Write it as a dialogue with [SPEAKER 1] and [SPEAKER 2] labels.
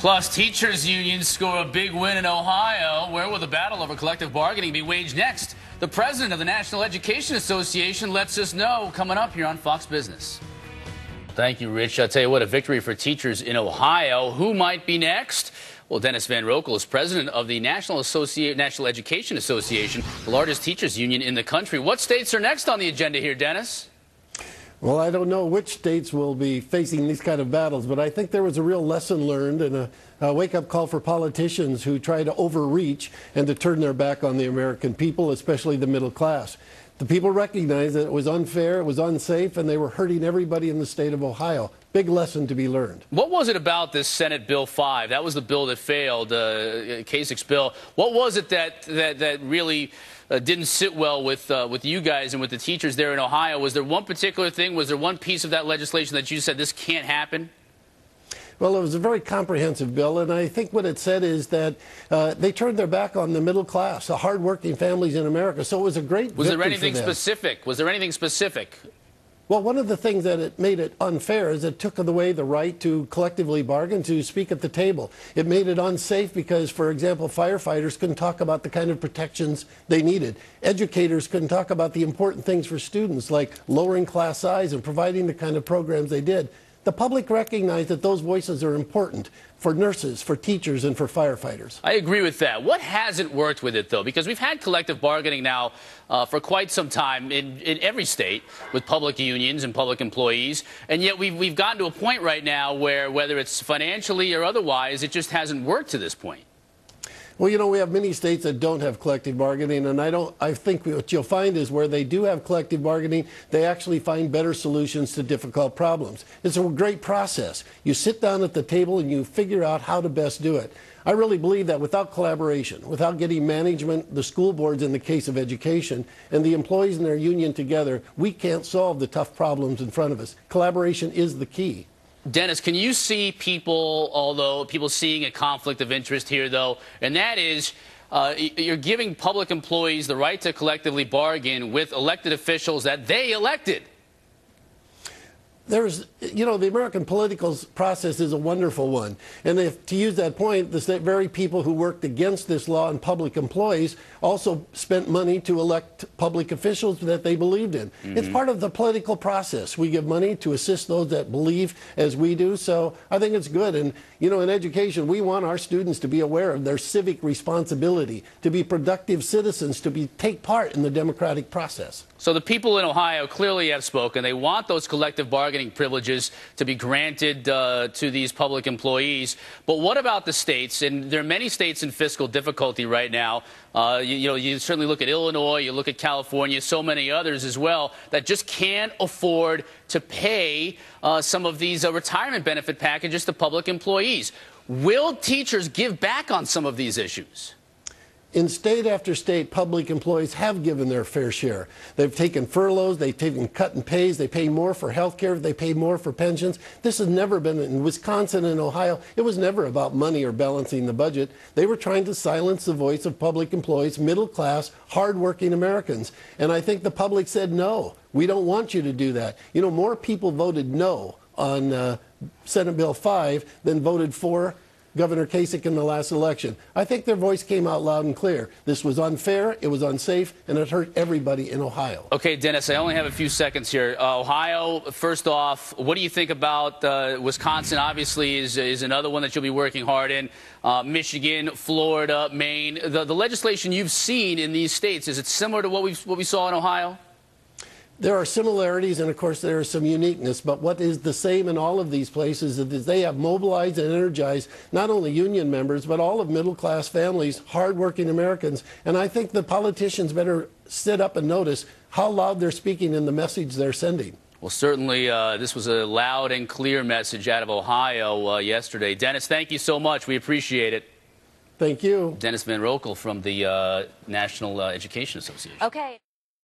[SPEAKER 1] Plus, teachers' unions score a big win in Ohio. Where will the battle over collective bargaining be waged next? The president of the National Education Association lets us know coming up here on Fox Business. Thank you, Rich. I'll tell you what, a victory for teachers in Ohio. Who might be next? Well, Dennis Van Roekel is president of the National Education Association, the largest teachers union in the country. What states are next on the agenda here, Dennis?
[SPEAKER 2] Well, I don't know which states will be facing these kind of battles, but I think there was a real lesson learned and a wake-up call for politicians who try to overreach and to turn their back on the American people, especially the middle class. The people recognized that it was unfair, it was unsafe, and they were hurting everybody in the state of Ohio. Big lesson to be learned.
[SPEAKER 1] What was it about this Senate Bill 5? That was the bill that failed, Kasich's bill. What was it that really didn't sit well with you guys and with the teachers there in Ohio? Was there one particular thing? Was there one piece of that legislation that you said this can't happen?
[SPEAKER 2] Well, it was a very comprehensive bill, and I think what it said is that they turned their back on the middle class, the hardworking families in America. So it was a great victory for them.
[SPEAKER 1] Was there anything specific? Was there anything specific?
[SPEAKER 2] Well, one of the things that it made it unfair is it took away the right to collectively bargain, to speak at the table. It made it unsafe because, for example, firefighters couldn't talk about the kind of protections they needed. Educators couldn't talk about the important things for students, like lowering class size and providing the kind of programs they did. The public recognized that those voices are important for nurses, for teachers, and for firefighters.
[SPEAKER 1] I agree with that. What hasn't worked with it, though? Because we've had collective bargaining now for quite some time in every state with public unions and public employees, and yet we've gotten to a point right now where, whether it's financially or otherwise, it just hasn't worked to this point.
[SPEAKER 2] Well, you know, we have many states that don't have collective bargaining, and I think what you'll find is where they do have collective bargaining, they actually find better solutions to difficult problems. It's a great process. You sit down at the table and you figure out how to best do it. I really believe that without collaboration, without getting management, the school boards in the case of education, and the employees in their union together, we can't solve the tough problems in front of us. Collaboration is the key.
[SPEAKER 1] Dennis, can you see people seeing a conflict of interest here, though, and that is you're giving public employees the right to collectively bargain with elected officials that they elected?
[SPEAKER 2] You know, the American political process is a wonderful one. And to use that point, the very people who worked against this law and public employees also spent money to elect public officials that they believed in. It's part of the political process. We give money to assist those that believe as we do. So I think it's good. And, you know, in education, we want our students to be aware of their civic responsibility, to be productive citizens, to take part in the democratic process.
[SPEAKER 1] So the people in Ohio clearly have spoken. They want those collective bargaining privileges to be granted to these public employees. But what about the states? And there are many states in fiscal difficulty right now. You certainly look at Illinois, you look at California, so many others as well, that just can't afford to pay some of these retirement benefit packages to public employees. Will teachers give back on some of these issues?
[SPEAKER 2] In state after state, public employees have given their fair share. They've taken furloughs, they've taken cut in pays, they pay more for health care, they pay more for pensions. This has never been, in Wisconsin and Ohio, it was never about money or balancing the budget. They were trying to silence the voice of public employees, middle class, hardworking Americans. And I think the public said, no, we don't want you to do that. You know, more people voted no on Senate Bill 5 than voted for Governor Kasich in the last election. I think their voice came out loud and clear. This was unfair, it was unsafe, and it hurt everybody in Ohio.
[SPEAKER 1] Okay, Dennis, I only have a few seconds here. Ohio, first off, what do you think about Wisconsin? Obviously is another one that you'll be working hard in. Michigan, Florida, Maine. The legislation you've seen in these states, is it similar to what we saw in Ohio?
[SPEAKER 2] There are similarities, and of course there is some uniqueness, but what is the same in all of these places is they have mobilized and energized not only union members, but all of middle-class families, hardworking Americans. And I think the politicians better sit up and notice how loud they're speaking in the message they're sending.
[SPEAKER 1] Well, certainly this was a loud and clear message out of Ohio yesterday. Dennis, thank you so much. We appreciate it.
[SPEAKER 2] Thank you.
[SPEAKER 1] Dennis Van Roekel from the National Education Association.
[SPEAKER 3] Okay.